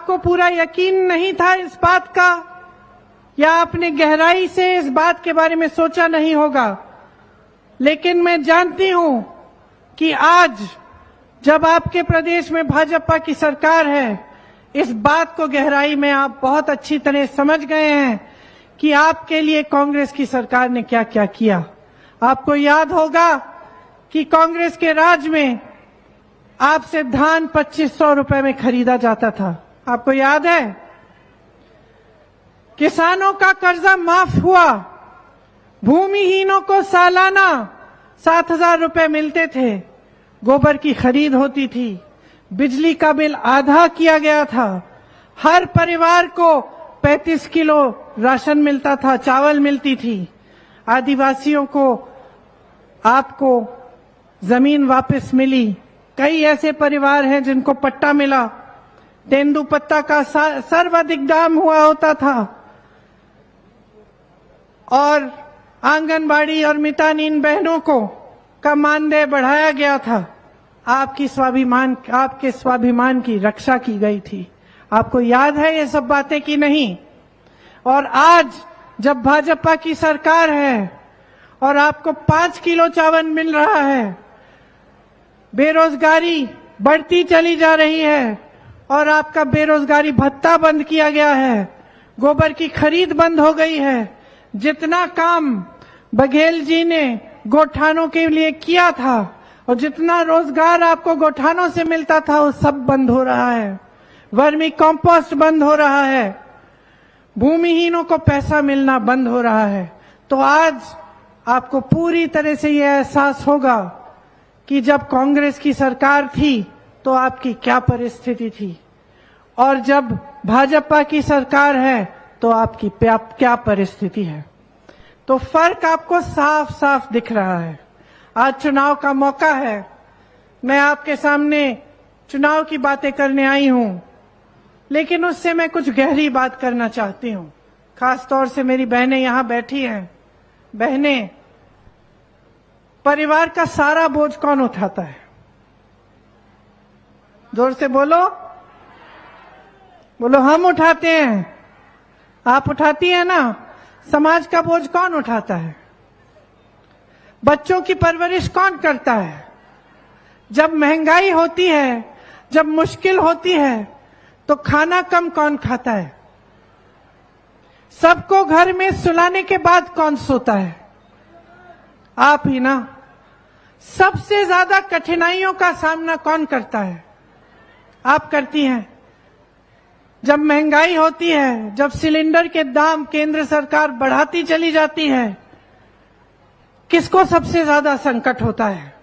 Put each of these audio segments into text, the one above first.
आपको पूरा यकीन नहीं था इस बात का, या आपने गहराई से इस बात के बारे में सोचा नहीं होगा, लेकिन मैं जानती हूं कि आज जब आपके प्रदेश में भाजपा की सरकार है, इस बात को गहराई में आप बहुत अच्छी तरह समझ गए हैं कि आपके लिए कांग्रेस की सरकार ने क्या क्या किया। आपको याद होगा कि कांग्रेस के राज में आपसे धान 2500 रुपए में खरीदा जाता था, आपको याद है? किसानों का कर्जा माफ हुआ, भूमिहीनों को सालाना 7000 रुपए मिलते थे, गोबर की खरीद होती थी, बिजली का बिल आधा किया गया था, हर परिवार को 35 किलो राशन मिलता था, चावल मिलती थी, आदिवासियों को आपको जमीन वापस मिली, कई ऐसे परिवार हैं जिनको पट्टा मिला, तेंदुपत्ता का सर्वाधिक दाम हुआ होता था, और आंगनबाड़ी और मितानिन बहनों को का मानदेय बढ़ाया गया था। आपके स्वाभिमान की रक्षा की गई थी। आपको याद है ये सब बातें कि नहीं? और आज जब भाजपा की सरकार है और आपको 5 किलो चावल मिल रहा है, बेरोजगारी बढ़ती चली जा रही है और आपका बेरोजगारी भत्ता बंद किया गया है, गोबर की खरीद बंद हो गई है, जितना काम बघेल जी ने गौठानों के लिए किया था और जितना रोजगार आपको गौठानों से मिलता था वो सब बंद हो रहा है, वर्मी कंपोस्ट बंद हो रहा है, भूमिहीनों को पैसा मिलना बंद हो रहा है। तो आज आपको पूरी तरह से यह एहसास होगा कि जब कांग्रेस की सरकार थी तो आपकी क्या परिस्थिति थी और जब भाजपा की सरकार है तो आपकी क्या परिस्थिति है। तो फर्क आपको साफ साफ दिख रहा है। आज चुनाव का मौका है, मैं आपके सामने चुनाव की बातें करने आई हूं, लेकिन उससे मैं कुछ गहरी बात करना चाहती हूं। खास तौर से मेरी बहनें यहां बैठी हैं। बहनें, परिवार का सारा बोझ कौन उठाता है? जोर से बोलो। बोलो, हम उठाते हैं। आप उठाती है ना? समाज का बोझ कौन उठाता है? बच्चों की परवरिश कौन करता है? जब महंगाई होती है, जब मुश्किल होती है, तो खाना कम कौन खाता है? सबको घर में सुलाने के बाद कौन सोता है? आप ही ना। सबसे ज्यादा कठिनाइयों का सामना कौन करता है? आप करती हैं। जब महंगाई होती है, जब सिलेंडर के दाम केंद्र सरकार बढ़ाती चली जाती है, किसको सबसे ज्यादा संकट होता है?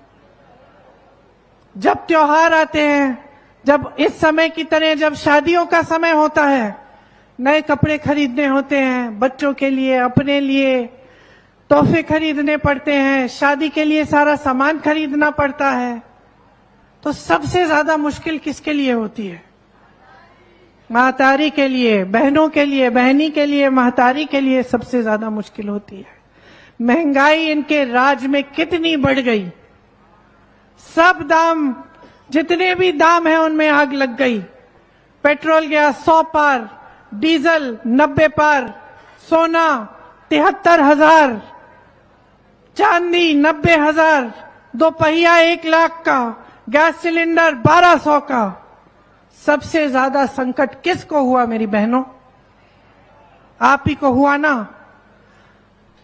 जब त्योहार आते हैं, जब इस समय की तरह जब शादियों का समय होता है, नए कपड़े खरीदने होते हैं, बच्चों के लिए, अपने लिए तोहफे खरीदने पड़ते हैं, शादी के लिए सारा सामान खरीदना पड़ता है, तो सबसे ज्यादा मुश्किल किसके लिए होती है? महतारी के लिए, बहनों के लिए, बहनी के लिए, महतारी के लिए सबसे ज्यादा मुश्किल होती है। महंगाई इनके राज में कितनी बढ़ गई, सब दाम, जितने भी दाम है उनमें आग लग गई। पेट्रोल गया 100 पार, डीजल 90 पार, सोना 73,000, चांदी 90,000, दोपहिया 1 लाख का, गैस सिलेंडर 1200 का। सबसे ज्यादा संकट किसको हुआ मेरी बहनों? आप ही को हुआ ना।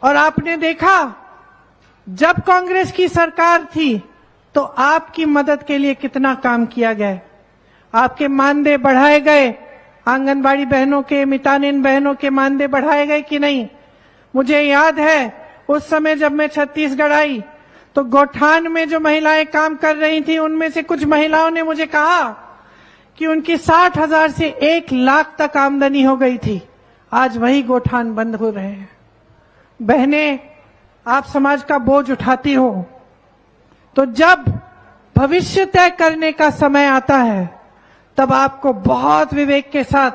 और आपने देखा, जब कांग्रेस की सरकार थी तो आपकी मदद के लिए कितना काम किया गया। आपके मानदेय बढ़ाए गए, आंगनबाड़ी बहनों के, मितानिन बहनों के मानदेय बढ़ाए गए कि नहीं? मुझे याद है उस समय जब मैं छत्तीसगढ़ आई तो गौठान में जो महिलाएं काम कर रही थी, उनमें से कुछ महिलाओं ने मुझे कहा कि उनकी 60,000 से 1 लाख तक आमदनी हो गई थी। आज वही गौठान बंद हो रहे हैं। बहनें, आप समाज का बोझ उठाती हो, तो जब भविष्य तय करने का समय आता है तब आपको बहुत विवेक के साथ,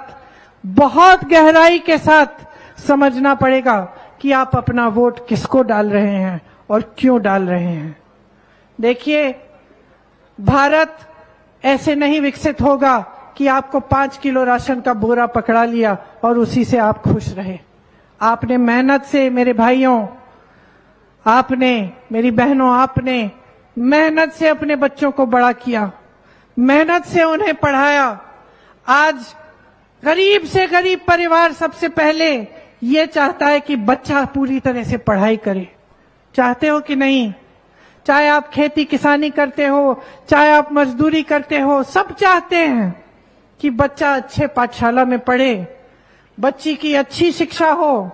बहुत गहराई के साथ समझना पड़ेगा कि आप अपना वोट किसको डाल रहे हैं और क्यों डाल रहे हैं। देखिए, भारत ऐसे नहीं विकसित होगा कि आपको 5 किलो राशन का बोरा पकड़ा लिया और उसी से आप खुश रहे। आपने मेहनत से, मेरे भाइयों, आपने, मेरी बहनों, आपने मेहनत से अपने बच्चों को बड़ा किया, मेहनत से उन्हें पढ़ाया। आज गरीब से गरीब परिवार सबसे पहले ये चाहता है कि बच्चा पूरी तरह से पढ़ाई करे। चाहते हो कि नहीं? चाहे आप खेती किसानी करते हो, चाहे आप मजदूरी करते हो, सब चाहते हैं कि बच्चा अच्छे पाठशाला में पढ़े, बच्ची की अच्छी शिक्षा हो,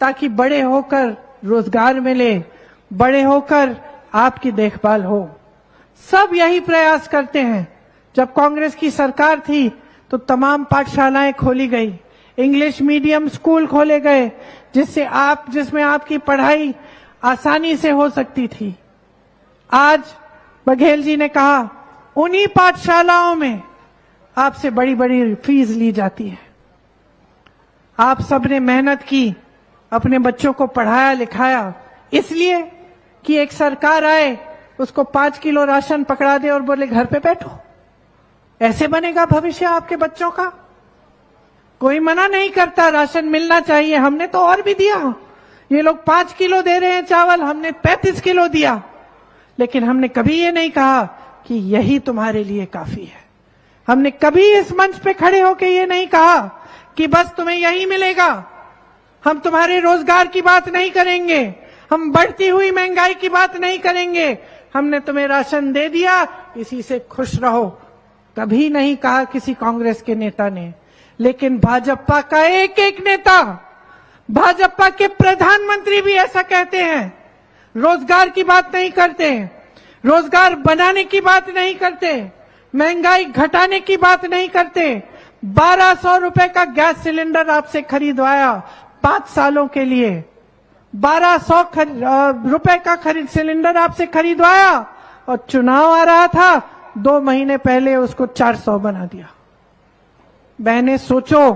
ताकि बड़े होकर रोजगार मिले, बड़े होकर आपकी देखभाल हो। सब यही प्रयास करते हैं। जब कांग्रेस की सरकार थी तो तमाम पाठशालाएं खोली गई, इंग्लिश मीडियम स्कूल खोले गए, जिसमें आपकी पढ़ाई आसानी से हो सकती थी। आज बघेल जी ने कहा उन्हीं पाठशालाओं में आपसे बड़ी बड़ी फीस ली जाती है। आप सबने मेहनत की, अपने बच्चों को पढ़ाया लिखाया, इसलिए कि एक सरकार आए, उसको 5 किलो राशन पकड़ा दे और बोले घर पे बैठो। ऐसे बनेगा भविष्य आपके बच्चों का? कोई मना नहीं करता, राशन मिलना चाहिए। हमने तो और भी दिया। ये लोग 5 किलो दे रहे हैं चावल, हमने 35 किलो दिया, लेकिन हमने कभी ये नहीं कहा कि यही तुम्हारे लिए काफी है। हमने कभी इस मंच पे खड़े होकर ये नहीं कहा कि बस तुम्हें यही मिलेगा। हम तुम्हारे रोजगार की बात नहीं करेंगे, हम बढ़ती हुई महंगाई की बात नहीं करेंगे। हमने तुम्हें राशन दे दिया, इसी से खुश रहो, कभी नहीं कहा किसी कांग्रेस के नेता ने। लेकिन भाजपा का एक एक नेता, भाजपा के प्रधानमंत्री भी ऐसा कहते हैं। रोजगार की बात नहीं करते, रोजगार बनाने की बात नहीं करते, महंगाई घटाने की बात नहीं करते। 1200 रुपए का गैस सिलेंडर आपसे खरीदवाया 5 सालों के लिए, 1200 रुपए का सिलेंडर आपसे खरीदवाया, और चुनाव आ रहा था, 2 महीने पहले उसको 400 बना दिया। बहनें सोचो,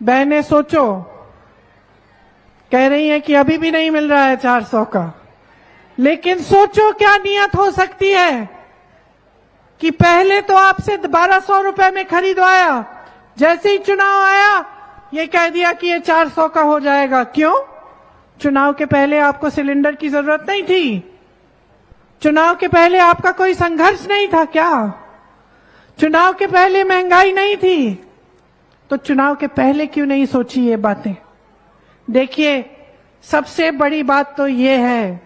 बहनें सोचो। कह रही हैं कि अभी भी नहीं मिल रहा है 400 का, लेकिन सोचो क्या नियत हो सकती है कि पहले तो आपसे 1200 रुपए में खरीदवाया, जैसे ही चुनाव आया ये कह दिया कि ये 400 का हो जाएगा। क्यों? चुनाव के पहले आपको सिलेंडर की जरूरत नहीं थी? चुनाव के पहले आपका कोई संघर्ष नहीं था क्या? चुनाव के पहले महंगाई नहीं थी? तो चुनाव के पहले क्यों नहीं सोची ये बातें? देखिए, सबसे बड़ी बात तो ये है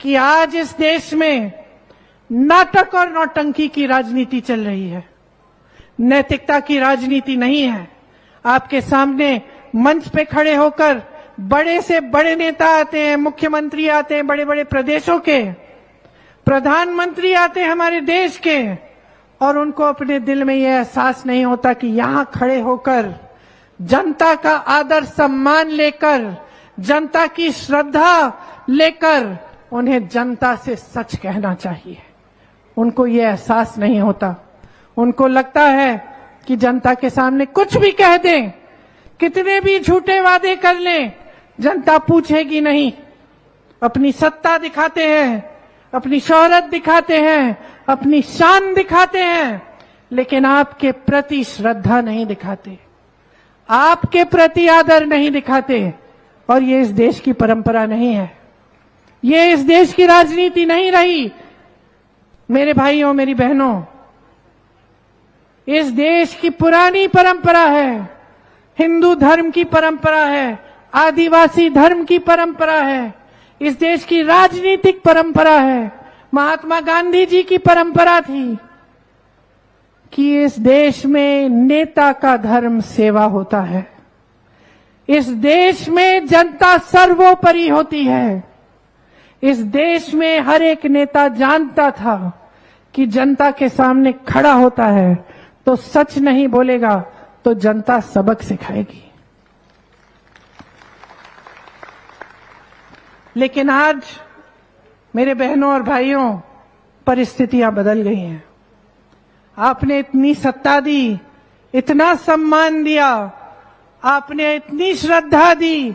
कि आज इस देश में नाटक और नौटंकी की राजनीति चल रही है, नैतिकता की राजनीति नहीं है। आपके सामने मंच पे खड़े होकर बड़े से बड़े नेता आते हैं, मुख्यमंत्री आते हैं बड़े बड़े प्रदेशों के, प्रधानमंत्री आते हैं हमारे देश के, और उनको अपने दिल में यह एहसास नहीं होता कि यहां खड़े होकर जनता का आदर सम्मान लेकर, जनता की श्रद्धा लेकर उन्हें जनता से सच कहना चाहिए। उनको ये एहसास नहीं होता। उनको लगता है कि जनता के सामने कुछ भी कह दें, कितने भी झूठे वादे कर लें, जनता पूछेगी नहीं। अपनी सत्ता दिखाते हैं, अपनी शोहरत दिखाते हैं, अपनी शान दिखाते हैं, लेकिन आपके प्रति श्रद्धा नहीं दिखाते, आपके प्रति आदर नहीं दिखाते। और ये इस देश की परंपरा नहीं है, ये इस देश की राजनीति नहीं रही। मेरे भाइयों, मेरी बहनों, इस देश की पुरानी परंपरा है, हिंदू धर्म की परंपरा है, आदिवासी धर्म की परंपरा है, इस देश की राजनीतिक परंपरा है। महात्मा गांधी जी की परंपरा थी कि इस देश में नेता का धर्म सेवा होता है, इस देश में जनता सर्वोपरि होती है। इस देश में हर एक नेता जानता था कि जनता के सामने खड़ा होता है तो सच नहीं बोलेगा तो जनता सबक सिखाएगी। लेकिन आज मेरे बहनों और भाइयों, परिस्थितियां बदल गई हैं। आपने इतनी सत्ता दी, इतना सम्मान दिया, आपने इतनी श्रद्धा दी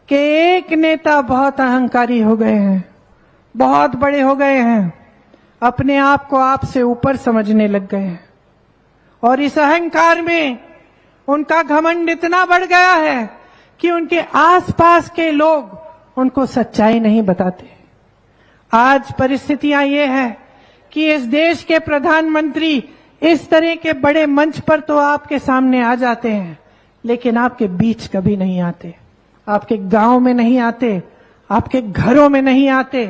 कि एक नेता बहुत अहंकारी हो गए हैं, बहुत बड़े हो गए हैं, अपने आप को आपसे ऊपर समझने लग गए हैं। और इस अहंकार में उनका घमंड इतना बढ़ गया है कि उनके आसपास के लोग उनको सच्चाई नहीं बताते। आज परिस्थितियां ये है कि इस देश के प्रधानमंत्री इस तरह के बड़े मंच पर तो आपके सामने आ जाते हैं, लेकिन आपके बीच कभी नहीं आते, आपके गांव में नहीं आते, आपके घरों में नहीं आते,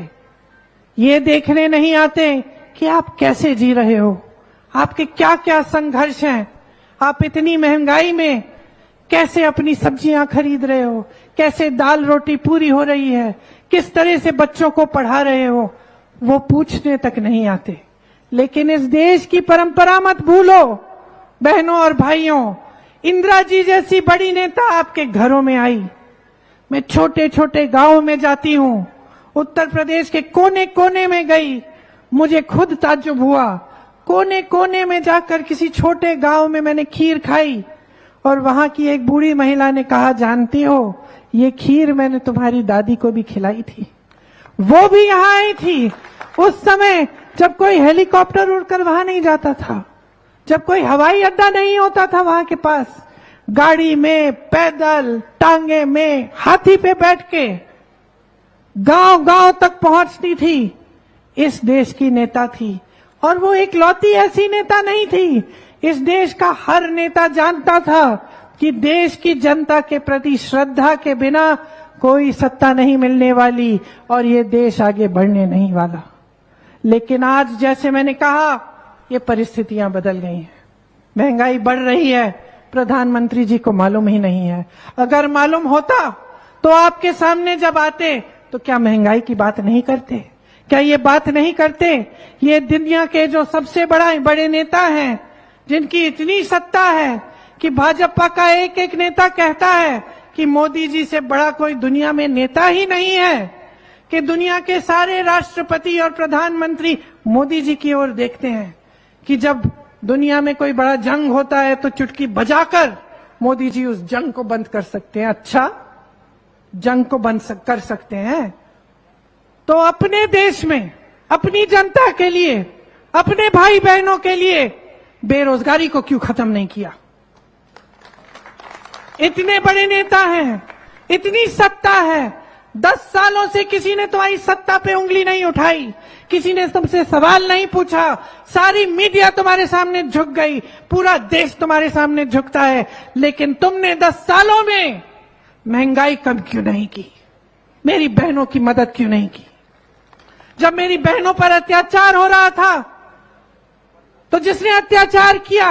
ये देखने नहीं आते कि आप कैसे जी रहे हो, आपके क्या क्या संघर्ष हैं, आप इतनी महंगाई में कैसे अपनी सब्जियां खरीद रहे हो, कैसे दाल रोटी पूरी हो रही है, किस तरह से बच्चों को पढ़ा रहे हो, वो पूछने तक नहीं आते। लेकिन इस देश की परंपरा मत भूलो बहनों और भाइयों, इंदिरा जी जैसी बड़ी नेता आपके घरों में आई। मैं छोटे छोटे गांव में जाती हूं, उत्तर प्रदेश के कोने कोने में गई, मुझे खुद ताज्जुब हुआ। कोने कोने में जाकर किसी छोटे गांव में मैंने खीर खाई और वहां की एक बूढ़ी महिला ने कहा, जानती हो ये खीर मैंने तुम्हारी दादी को भी खिलाई थी, वो भी यहां आई थी उस समय जब कोई हेलीकॉप्टर उड़कर वहां नहीं जाता था, जब कोई हवाई अड्डा नहीं होता था वहां के पास, गाड़ी में, पैदल, टांगे में, हाथी पे बैठ के गांव गांव तक पहुंचती थी। इस देश की नेता थी और वो एक लौती ऐसी नेता नहीं थी। इस देश का हर नेता जानता था कि देश की जनता के प्रति श्रद्धा के बिना कोई सत्ता नहीं मिलने वाली और ये देश आगे बढ़ने नहीं वाला। लेकिन आज जैसे मैंने कहा, ये परिस्थितियां बदल गई हैं, महंगाई बढ़ रही है, प्रधानमंत्री जी को मालूम ही नहीं है। अगर मालूम होता तो आपके सामने जब आते तो क्या महंगाई की बात नहीं करते? क्या ये बात नहीं करते? ये दुनिया के जो सबसे बड़े नेता हैं, जिनकी इतनी सत्ता है कि भाजपा का एक एक नेता कहता है कि मोदी जी से बड़ा कोई दुनिया में नेता ही नहीं है, कि दुनिया के सारे राष्ट्रपति और प्रधानमंत्री मोदी जी की ओर देखते हैं, कि जब दुनिया में कोई बड़ा जंग होता है तो चुटकी बजाकर मोदी जी उस जंग को बंद कर सकते हैं। अच्छा, जंग को बंद कर सकते हैं तो अपने देश में अपनी जनता के लिए, अपने भाई बहनों के लिए बेरोजगारी को क्यों खत्म नहीं किया? इतने बड़े नेता हैं, इतनी सत्ता है, 10 सालों से किसी ने तुम्हारी सत्ता पे उंगली नहीं उठाई, किसी ने तुमसे सवाल नहीं पूछा, सारी मीडिया तुम्हारे सामने झुक गई, पूरा देश तुम्हारे सामने झुकता है, लेकिन तुमने 10 सालों में महंगाई कम क्यों नहीं की? मेरी बहनों की मदद क्यों नहीं की? जब मेरी बहनों पर अत्याचार हो रहा था तो जिसने अत्याचार किया,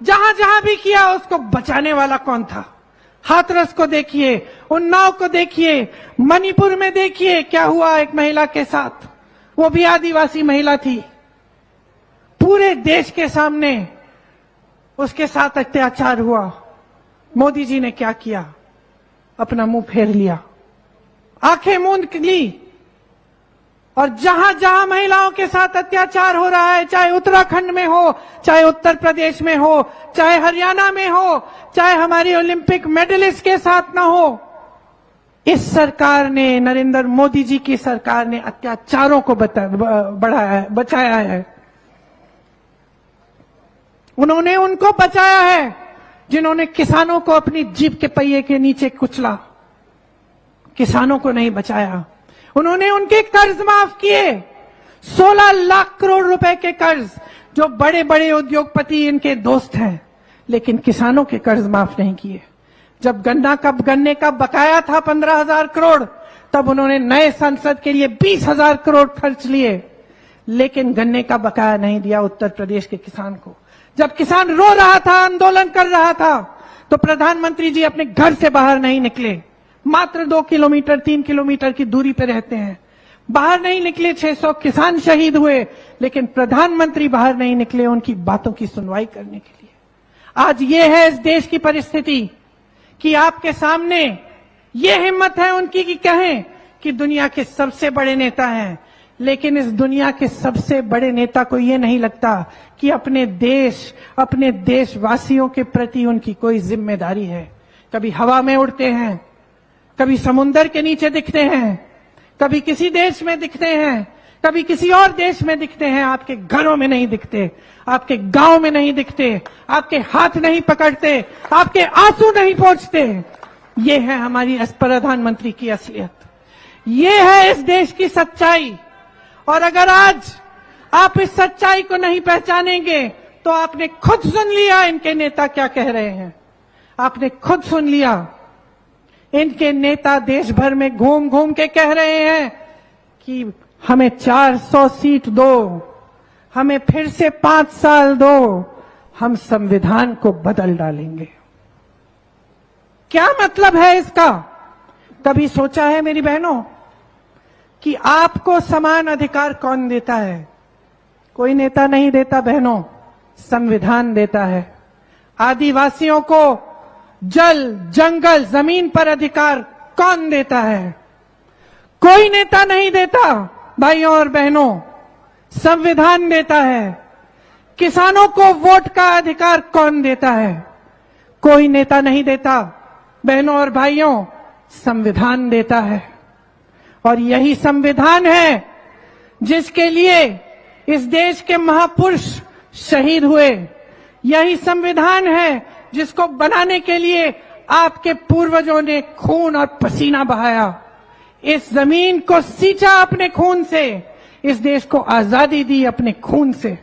जहां जहां भी किया, उसको बचाने वाला कौन था? हाथरस को देखिए, उन्नाव को देखिए, मणिपुर में देखिए क्या हुआ एक महिला के साथ, वो भी आदिवासी महिला थी। पूरे देश के सामने उसके साथ अत्याचार हुआ। मोदी जी ने क्या किया? अपना मुंह फेर लिया, आंखें मूंद ली, और जहां जहां महिलाओं के साथ अत्याचार हो रहा है, चाहे उत्तराखंड में हो, चाहे उत्तर प्रदेश में हो, चाहे हरियाणा में हो, चाहे हमारी ओलंपिक मेडलिस्ट के साथ ना हो, इस सरकार ने, नरेंद्र मोदी जी की सरकार ने अत्याचारों को बचाया है। उन्होंने उनको बचाया है जिन्होंने किसानों को अपनी जीप के पहिए के नीचे कुचला, किसानों को नहीं बचाया। उन्होंने उनके कर्ज माफ किए, 16 लाख करोड़ रुपए के कर्ज, जो बड़े बड़े उद्योगपति इनके दोस्त हैं, लेकिन किसानों के कर्ज माफ नहीं किए। जब गन्ने का बकाया था 15,000 करोड़, तब उन्होंने नए संसद के लिए 20,000 करोड़ खर्च लिए, लेकिन गन्ने का बकाया नहीं दिया उत्तर प्रदेश के किसान को। जब किसान रो रहा था, आंदोलन कर रहा था, तो प्रधानमंत्री जी अपने घर से बाहर नहीं निकले। मात्र 2 किलोमीटर 3 किलोमीटर की दूरी पर रहते हैं, बाहर नहीं निकले। 600 किसान शहीद हुए, लेकिन प्रधानमंत्री बाहर नहीं निकले उनकी बातों की सुनवाई करने के लिए। आज ये है इस देश की परिस्थिति कि आपके सामने ये हिम्मत है उनकी कि कहें कि दुनिया के सबसे बड़े नेता हैं, लेकिन इस दुनिया के सबसे बड़े नेता को ये नहीं लगता कि अपने देश, अपने देशवासियों के प्रति उनकी कोई जिम्मेदारी है। कभी हवा में उड़ते हैं, कभी समुंदर के नीचे दिखते हैं, कभी किसी देश में दिखते हैं, कभी किसी और देश में दिखते हैं, आपके घरों में नहीं दिखते, आपके गांव में नहीं दिखते, आपके हाथ नहीं पकड़ते, आपके आंसू नहीं पहुंचते। ये है हमारी प्रधानमंत्री की असलियत, ये है इस देश की सच्चाई। और अगर आज आप इस सच्चाई को नहीं पहचानेंगे तो आपने खुद सुन लिया इनके नेता क्या कह रहे हैं, आपने खुद सुन लिया। इनके नेता देश भर में घूम घूम के कह रहे हैं कि हमें 400 सीट दो, हमें फिर से 5 साल दो, हम संविधान को बदल डालेंगे। क्या मतलब है इसका? कभी सोचा है मेरी बहनों कि आपको समान अधिकार कौन देता है? कोई नेता नहीं देता बहनों, संविधान देता है। आदिवासियों को जल, जंगल, जमीन पर अधिकार कौन देता है? कोई नेता नहीं देता भाइयों और बहनों, संविधान देता है। किसानों को वोट का अधिकार कौन देता है? कोई नेता नहीं देता बहनों और भाइयों, संविधान देता है। और यही संविधान है जिसके लिए इस देश के महापुरुष शहीद हुए। यही संविधान है जिसको बनाने के लिए आपके पूर्वजों ने खून और पसीना बहाया, इस जमीन को सींचा अपने खून से, इस देश को आजादी दी अपने खून से।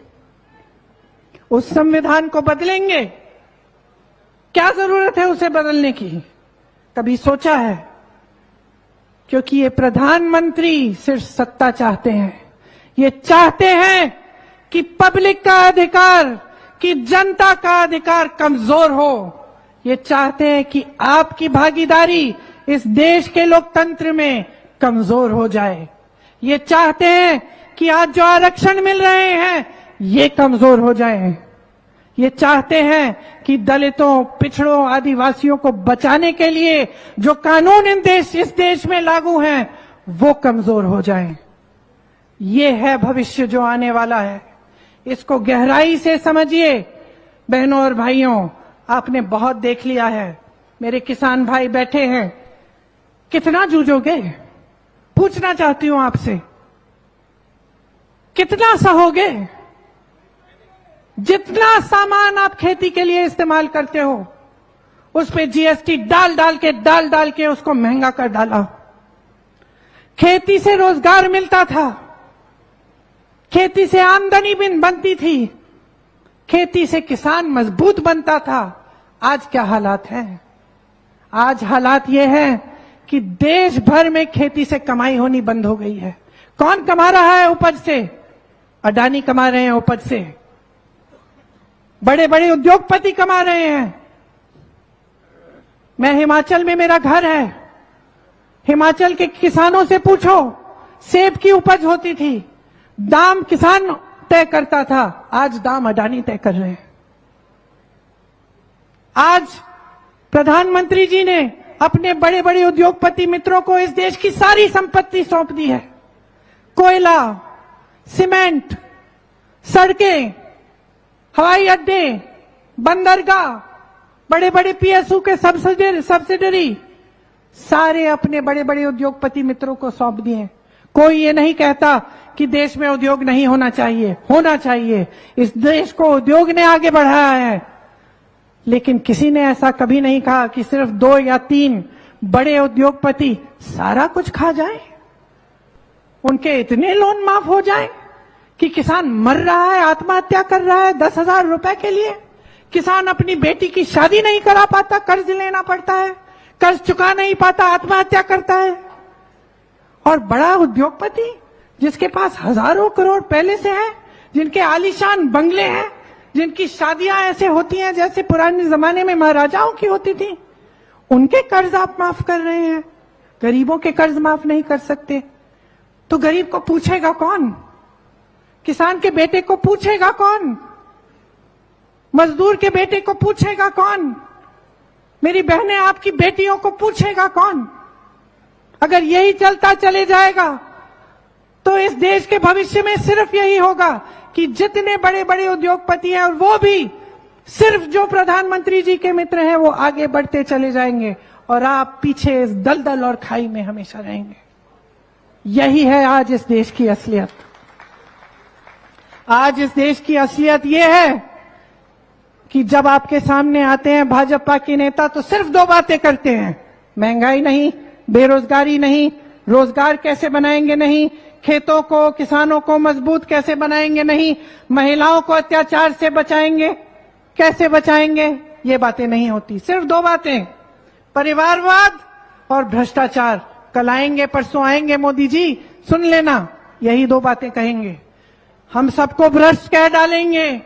उस संविधान को बदलेंगे? क्या जरूरत है उसे बदलने की? कभी सोचा है? क्योंकि ये प्रधानमंत्री सिर्फ सत्ता चाहते हैं। ये चाहते हैं कि पब्लिक का अधिकार, कि जनता का अधिकार कमजोर हो। ये चाहते हैं कि आपकी भागीदारी इस देश के लोकतंत्र में कमजोर हो जाए। ये चाहते हैं कि आज जो आरक्षण मिल रहे हैं ये कमजोर हो जाए। ये चाहते हैं कि दलितों, पिछड़ों, आदिवासियों को बचाने के लिए जो कानून इस देश में लागू हैं वो कमजोर हो जाएं। ये है भविष्य जो आने वाला है। इसको गहराई से समझिए बहनों और भाइयों। आपने बहुत देख लिया है, मेरे किसान भाई बैठे हैं, कितना जूझोगे? पूछना चाहती हूं आपसे, कितना सहोगे? जितना सामान आप खेती के लिए इस्तेमाल करते हो उस पे जीएसटी डाल डाल के उसको महंगा कर डाला। खेती से रोजगार मिलता था, खेती से आमदनी भी बनती थी, खेती से किसान मजबूत बनता था। आज क्या हालात हैं? आज हालात ये हैं कि देश भर में खेती से कमाई होनी बंद हो गई है। कौन कमा रहा है उपज से? अडानी कमा रहे हैं उपज से, बड़े बड़े उद्योगपति कमा रहे हैं। मैं हिमाचल में, मेरा घर है, हिमाचल के किसानों से पूछो, सेब की उपज होती थी, दाम किसान तय करता था, आज दाम अडानी तय कर रहे हैं। आज प्रधानमंत्री जी ने अपने बड़े बड़े उद्योगपति मित्रों को इस देश की सारी संपत्ति सौंप दी है। कोयला, सीमेंट, सड़कें, हवाई अड्डे, बंदरगाह, बड़े बड़े पीएसयू के सब्सिडरी सारे अपने बड़े बड़े उद्योगपति मित्रों को सौंप दिए। कोई ये नहीं कहता कि देश में उद्योग नहीं होना चाहिए, होना चाहिए। इस देश को उद्योग ने आगे बढ़ाया है, लेकिन किसी ने ऐसा कभी नहीं कहा कि सिर्फ 2 या 3 बड़े उद्योगपति सारा कुछ खा जाए, उनके इतने लोन माफ हो जाए कि किसान मर रहा है, आत्महत्या कर रहा है 10,000 रुपए के लिए। किसान अपनी बेटी की शादी नहीं करा पाता, कर्ज लेना पड़ता है, कर्ज चुका नहीं पाता, आत्महत्या करता है। और बड़ा उद्योगपति जिसके पास हजारों करोड़ पहले से है, जिनके आलीशान बंगले हैं, जिनकी शादियां ऐसे होती हैं जैसे पुराने जमाने में महाराजाओं की होती थी, उनके कर्ज आप माफ कर रहे हैं, गरीबों के कर्ज माफ नहीं कर सकते। तो गरीब को पूछेगा कौन? किसान के बेटे को पूछेगा कौन? मजदूर के बेटे को पूछेगा कौन? मेरी बहनें, आपकी बेटियों को पूछेगा कौन? अगर यही चलता चले जाएगा तो इस देश के भविष्य में सिर्फ यही होगा कि जितने बड़े बड़े उद्योगपति हैं, और वो भी सिर्फ जो प्रधानमंत्री जी के मित्र हैं, वो आगे बढ़ते चले जाएंगे और आप पीछे इस दलदल और खाई में हमेशा रहेंगे। यही है आज इस देश की असलियत। आज इस देश की असलियत ये है कि जब आपके सामने आते हैं भाजपा के नेता तो सिर्फ दो बातें करते हैं, महंगाई नहीं, बेरोजगारी नहीं, रोजगार कैसे बनाएंगे नहीं, खेतों को, किसानों को मजबूत कैसे बनाएंगे नहीं, महिलाओं को अत्याचार से बचाएंगे कैसे बचाएंगे, ये बातें नहीं होती। सिर्फ दो बातें, परिवारवाद और भ्रष्टाचार। कल आएंगे परसों आएंगे मोदी जी, सुन लेना, यही दो बातें कहेंगे। हम सबको भ्रष्ट कह डालेंगे,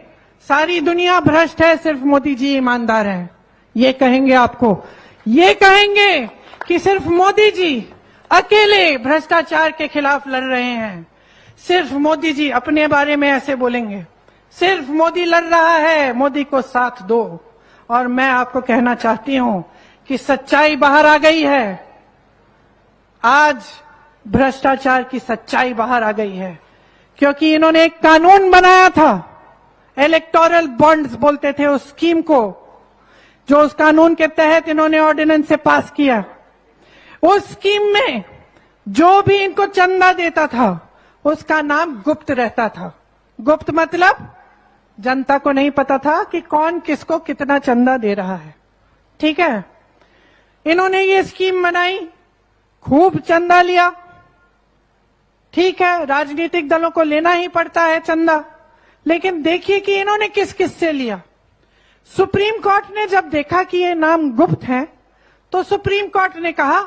सारी दुनिया भ्रष्ट है, सिर्फ मोदी जी ईमानदार हैं, ये कहेंगे आपको। ये कहेंगे कि सिर्फ मोदी जी अकेले भ्रष्टाचार के खिलाफ लड़ रहे हैं, सिर्फ मोदी जी अपने बारे में ऐसे बोलेंगे, सिर्फ मोदी लड़ रहा है, मोदी को साथ दो। और मैं आपको कहना चाहती हूं कि सच्चाई बाहर आ गई है। आज भ्रष्टाचार की सच्चाई बाहर आ गई है, क्योंकि इन्होंने एक कानून बनाया था, इलेक्टोरल बॉन्ड्स बोलते थे उस स्कीम को, जो उस कानून के तहत इन्होंने ऑर्डिनेंस से पास किया। उस स्कीम में जो भी इनको चंदा देता था उसका नाम गुप्त रहता था। गुप्त मतलब जनता को नहीं पता था कि कौन किसको कितना चंदा दे रहा है, ठीक है। इन्होंने ये स्कीम बनाई, खूब चंदा लिया, ठीक है, राजनीतिक दलों को लेना ही पड़ता है चंदा, लेकिन देखिए कि इन्होंने किस किस से लिया। सुप्रीम कोर्ट ने जब देखा कि ये नाम गुप्त हैं, तो सुप्रीम कोर्ट ने कहा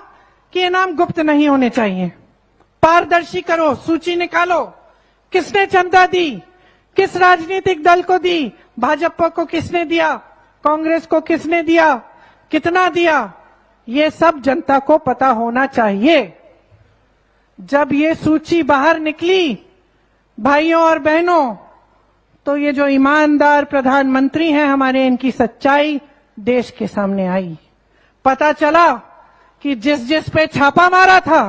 कि ये नाम गुप्त नहीं होने चाहिए, पारदर्शी करो, सूची निकालो, किसने चंदा दी, किस राजनीतिक दल को दी, भाजपा को किसने दिया, कांग्रेस को किसने दिया, कितना दिया, ये सब जनता को पता होना चाहिए। जब ये सूची बाहर निकली भाइयों और बहनों, तो ये जो ईमानदार प्रधानमंत्री हैं हमारे, इनकी सच्चाई देश के सामने आई। पता चला कि जिस जिस पे छापा मारा था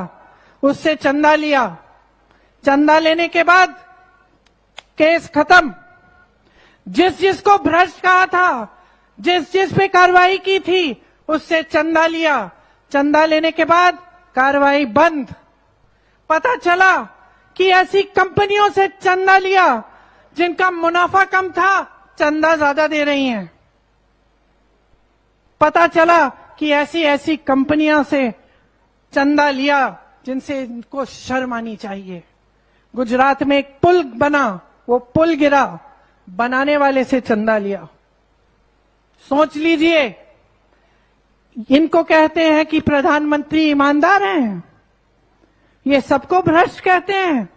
उससे चंदा लिया, चंदा लेने के बाद केस खत्म। जिस जिसको भ्रष्ट कहा था, जिस जिस पे कार्रवाई की थी, उससे चंदा लिया, चंदा लेने के बाद कार्रवाई बंद। पता चला कि ऐसी कंपनियों से चंदा लिया जिनका मुनाफा कम था, चंदा ज्यादा दे रही हैं। पता चला कि ऐसी ऐसी कंपनियों से चंदा लिया जिनसे इनको शर्म आनी चाहिए। गुजरात में एक पुल बना, वो पुल गिरा, बनाने वाले से चंदा लिया। सोच लीजिए, इनको कहते हैं कि प्रधानमंत्री ईमानदार हैं, ये सबको भ्रष्ट कहते हैं।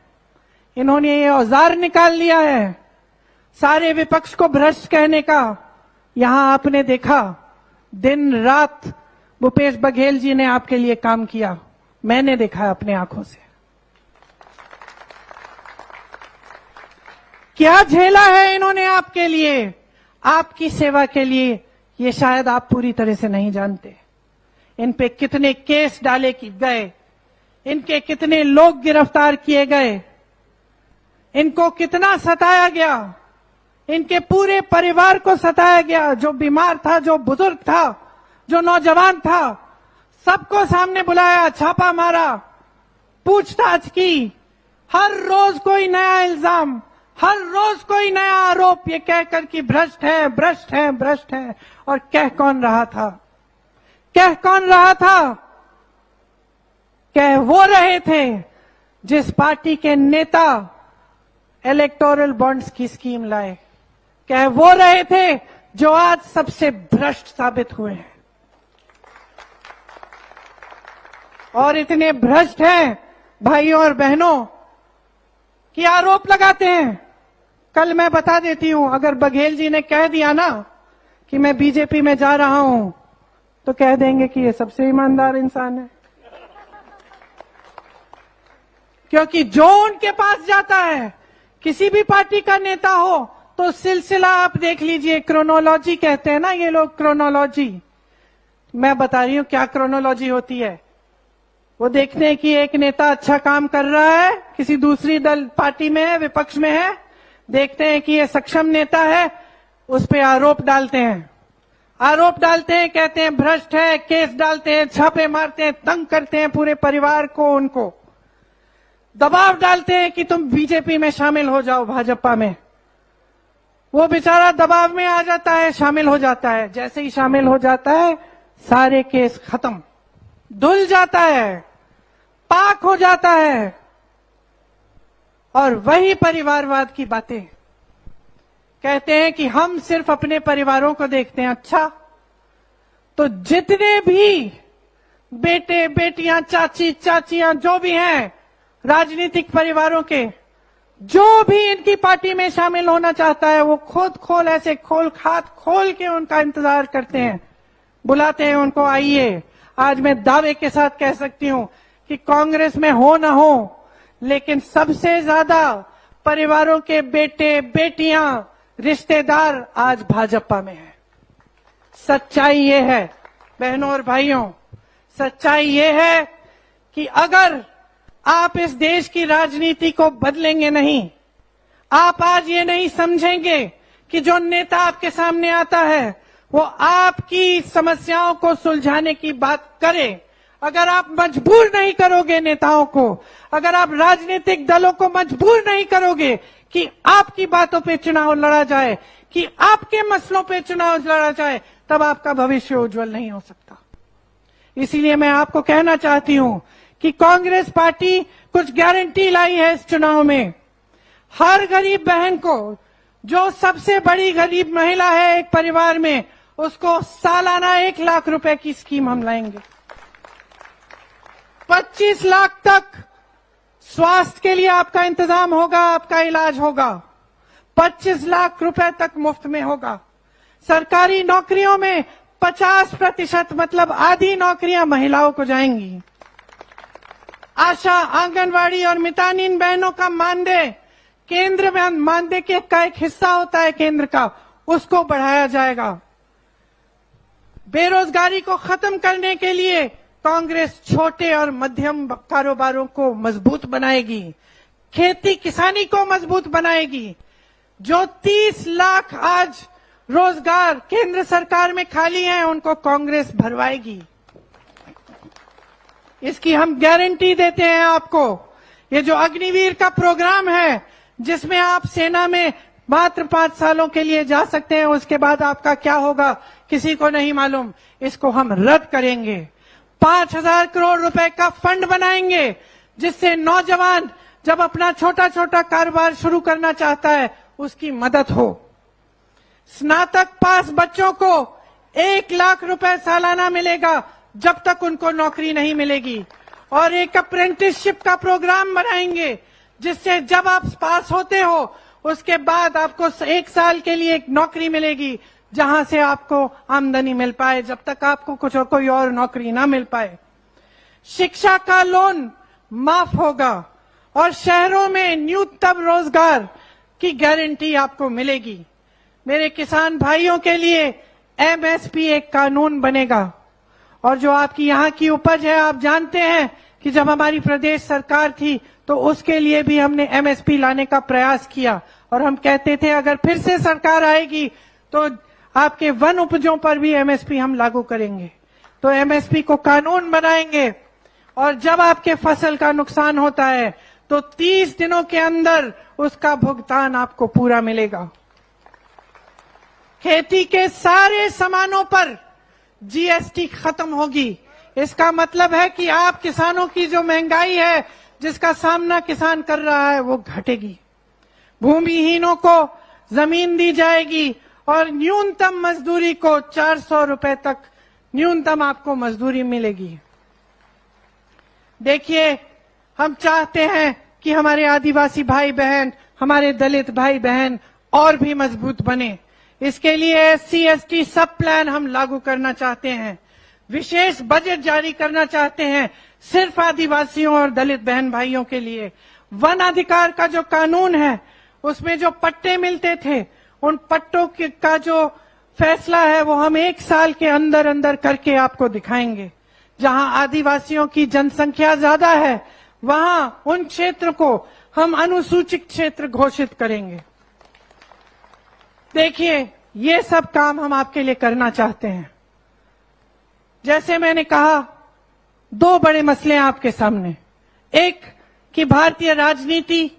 इन्होंने ये औजार निकाल लिया है सारे विपक्ष को भ्रष्ट कहने का। यहां आपने देखा दिन रात भूपेश बघेल जी ने आपके लिए काम किया, मैंने देखा अपने आंखों से। क्या झेला है इन्होंने आपके लिए, आपकी सेवा के लिए, ये शायद आप पूरी तरह से नहीं जानते। इन पे कितने केस डाले गए, इनके कितने लोग गिरफ्तार किए गए, इनको कितना सताया गया, इनके पूरे परिवार को सताया गया। जो बीमार था, जो बुजुर्ग था, जो नौजवान था, सबको सामने बुलाया, छापा मारा, पूछताछ की। हर रोज कोई नया इल्जाम, हर रोज कोई नया आरोप, ये कहकर कि भ्रष्ट है, भ्रष्ट है, भ्रष्ट है। और कह कौन रहा था, कह कौन रहा था? कह वो रहे थे जिस पार्टी के नेता इलेक्टोरल बॉन्ड्स की स्कीम लाए। कह वो रहे थे जो आज सबसे भ्रष्ट साबित हुए हैं। और इतने भ्रष्ट हैं भाइयों और बहनों कि आरोप लगाते हैं। कल मैं बता देती हूं, अगर बघेल जी ने कह दिया ना कि मैं बीजेपी में जा रहा हूं, तो कह देंगे कि ये सबसे ईमानदार इंसान है। क्योंकि जो उनके पास जाता है, किसी भी पार्टी का नेता हो, तो सिलसिला आप देख लीजिए, क्रोनोलॉजी कहते हैं ना ये लोग, क्रोनोलॉजी। मैं बता रही हूं क्या क्रोनोलॉजी होती है। वो देखते हैं कि एक नेता अच्छा काम कर रहा है, किसी दूसरी दल पार्टी में है, विपक्ष में है, देखते हैं कि ये सक्षम नेता है, उस पे आरोप डालते हैं, आरोप डालते हैं, कहते हैं भ्रष्ट है, केस डालते हैं, छापे मारते हैं, तंग करते हैं पूरे परिवार को, उनको। दबाव डालते हैं कि तुम बीजेपी में शामिल हो जाओ, भाजपा में। वो बेचारा दबाव में आ जाता है, शामिल हो जाता है। जैसे ही शामिल हो जाता है, सारे केस खत्म, धुल जाता है, पाक हो जाता है। और वही परिवारवाद की बातें कहते हैं कि हम सिर्फ अपने परिवारों को देखते हैं। अच्छा, तो जितने भी बेटे बेटियां, चाची चाचियां जो भी हैं राजनीतिक परिवारों के, जो भी इनकी पार्टी में शामिल होना चाहता है, वो खुद खोल ऐसे खोल हाथ खोल के उनका इंतजार करते हैं, बुलाते हैं उनको, आइए। आज मैं दावे के साथ कह सकती हूं कि कांग्रेस में हो ना हो, लेकिन सबसे ज्यादा परिवारों के बेटे बेटियां, रिश्तेदार आज भाजपा में है। सच्चाई ये है बहनों और भाइयों, सच्चाई ये है कि अगर आप इस देश की राजनीति को बदलेंगे नहीं, आप आज ये नहीं समझेंगे कि जो नेता आपके सामने आता है वो आपकी समस्याओं को सुलझाने की बात करे, अगर आप मजबूर नहीं करोगे नेताओं को, अगर आप राजनीतिक दलों को मजबूर नहीं करोगे कि आपकी बातों पे चुनाव लड़ा जाए, कि आपके मसलों पे चुनाव लड़ा जाए, तब आपका भविष्य उज्जवल नहीं हो सकता। इसीलिए मैं आपको कहना चाहती हूं कि कांग्रेस पार्टी कुछ गारंटी लाई है इस चुनाव में। हर गरीब बहन को, जो सबसे बड़ी गरीब महिला है एक परिवार में, उसको सालाना 1 लाख रुपए की स्कीम हम लाएंगे। 25 लाख तक स्वास्थ्य के लिए आपका इंतजाम होगा, आपका इलाज होगा। 25 लाख रुपए तक मुफ्त में होगा। सरकारी नौकरियों में 50% मतलब आधी नौकरियां महिलाओं को जाएंगी। आशा, आंगनवाड़ी और मितानिन बहनों का मानदेय, केंद्र में मानदेय का एक हिस्सा होता है केंद्र का, उसको बढ़ाया जाएगा। बेरोजगारी को खत्म करने के लिए कांग्रेस छोटे और मध्यम कारोबारों को मजबूत बनाएगी, खेती किसानी को मजबूत बनाएगी। जो 30 लाख आज रोजगार केंद्र सरकार में खाली हैं, उनको कांग्रेस भरवाएगी। इसकी हम गारंटी देते हैं आपको। ये जो अग्निवीर का प्रोग्राम है, जिसमें आप सेना में मात्र 5 सालों के लिए जा सकते हैं, उसके बाद आपका क्या होगा किसी को नहीं मालूम, इसको हम रद्द करेंगे। 5,000 करोड़ रुपए का फंड बनाएंगे, जिससे नौजवान जब अपना छोटा छोटा कारोबार शुरू करना चाहता है, उसकी मदद हो। स्नातक पास बच्चों को 1 लाख रुपए सालाना मिलेगा जब तक उनको नौकरी नहीं मिलेगी। और एक अप्रेंटिसशिप का प्रोग्राम बनाएंगे, जिससे जब आप पास होते हो उसके बाद आपको 1 साल के लिए एक नौकरी मिलेगी, जहां से आपको आमदनी मिल पाए, जब तक आपको कोई और नौकरी ना मिल पाए। शिक्षा का लोन माफ होगा और शहरों में न्यूनतम रोजगार की गारंटी आपको मिलेगी। मेरे किसान भाइयों के लिए एमएसपी एक कानून बनेगा। और जो आपकी यहाँ की उपज है, आप जानते हैं कि जब हमारी प्रदेश सरकार थी तो उसके लिए भी हमने एमएसपी लाने का प्रयास किया, और हम कहते थे अगर फिर से सरकार आएगी तो आपके वन उपजों पर भी एमएसपी हम लागू करेंगे। तो एमएसपी को कानून बनाएंगे, और जब आपके फसल का नुकसान होता है तो 30 दिनों के अंदर उसका भुगतान आपको पूरा मिलेगा। खेती के सारे सामानों पर जीएसटी खत्म होगी। इसका मतलब है कि आप किसानों की जो महंगाई है, जिसका सामना किसान कर रहा है, वो घटेगी। भूमिहीनों को जमीन दी जाएगी, और न्यूनतम मजदूरी को 400 रुपए तक न्यूनतम आपको मजदूरी मिलेगी। देखिए, हम चाहते हैं कि हमारे आदिवासी भाई बहन, हमारे दलित भाई बहन और भी मजबूत बने। इसके लिए एससी एसटी सब प्लान हम लागू करना चाहते हैं। विशेष बजट जारी करना चाहते हैं सिर्फ आदिवासियों और दलित बहन भाइयों के लिए। वन अधिकार का जो कानून है, उसमें जो पट्टे मिलते थे, उन पट्टों का जो फैसला है वो हम 1 साल के अंदर अंदर करके आपको दिखाएंगे। जहां आदिवासियों की जनसंख्या ज्यादा है, वहां उन क्षेत्र को हम अनुसूचित क्षेत्र घोषित करेंगे। देखिए, ये सब काम हम आपके लिए करना चाहते हैं। जैसे मैंने कहा, 2 बड़े मसले हैं आपके सामने। एक, कि भारतीय राजनीति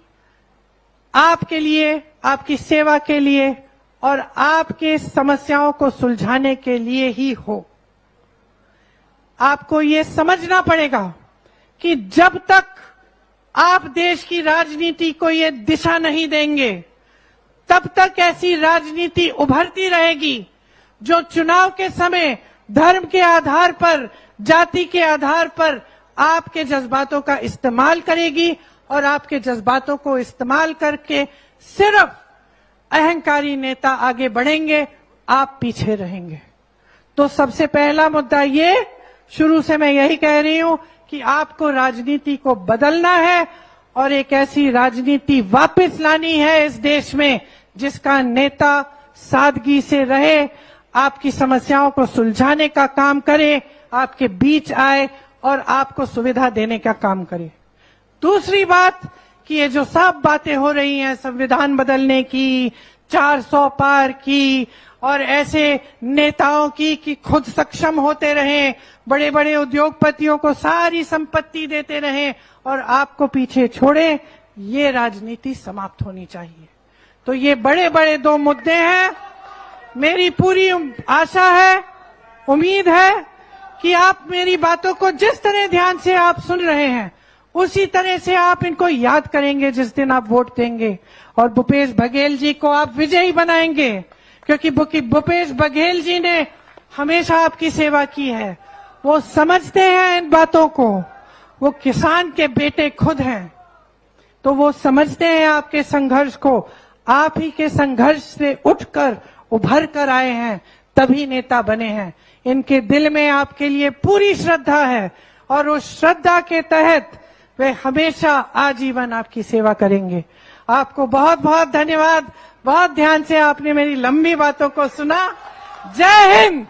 आपके लिए, आपकी सेवा के लिए और आपके समस्याओं को सुलझाने के लिए ही हो। आपको ये समझना पड़ेगा कि जब तक आप देश की राजनीति को ये दिशा नहीं देंगे, तब तक ऐसी राजनीति उभरती रहेगी जो चुनाव के समय धर्म के आधार पर, जाति के आधार पर आपके जज्बातों का इस्तेमाल करेगी और आपके जज्बातों को इस्तेमाल करके सिर्फ अहंकारी नेता आगे बढ़ेंगे, आप पीछे रहेंगे। तो सबसे पहला मुद्दा ये, शुरू से मैं यही कह रही हूं कि आपको राजनीति को बदलना है और एक ऐसी राजनीति वापस लानी है इस देश में जिसका नेता सादगी से रहे, आपकी समस्याओं को सुलझाने का काम करे, आपके बीच आए और आपको सुविधा देने का काम करे। दूसरी बात कि ये जो सब बातें हो रही हैं संविधान बदलने की, 400 पार की और ऐसे नेताओं की कि खुद सक्षम होते रहें, बड़े बड़े उद्योगपतियों को सारी संपत्ति देते रहें और आपको पीछे छोड़े, ये राजनीति समाप्त होनी चाहिए। तो ये बड़े बड़े दो मुद्दे हैं। मेरी पूरी आशा है, उम्मीद है कि आप मेरी बातों को जिस तरह ध्यान से आप सुन रहे हैं उसी तरह से आप इनको याद करेंगे जिस दिन आप वोट देंगे और भूपेश बघेल जी को आप विजयी बनाएंगे, क्योंकि भूपेश बघेल जी ने हमेशा आपकी सेवा की है। वो समझते हैं इन बातों को, वो किसान के बेटे खुद हैं, तो वो समझते हैं आपके संघर्ष को। आप ही के संघर्ष से उठकर उभर कर आए हैं, तभी नेता बने हैं। इनके दिल में आपके लिए पूरी श्रद्धा है और उस श्रद्धा के तहत वे हमेशा आजीवन आपकी सेवा करेंगे। आपको बहुत बहुत धन्यवाद। बहुत ध्यान से आपने मेरी लंबी बातों को सुना। जय हिंद।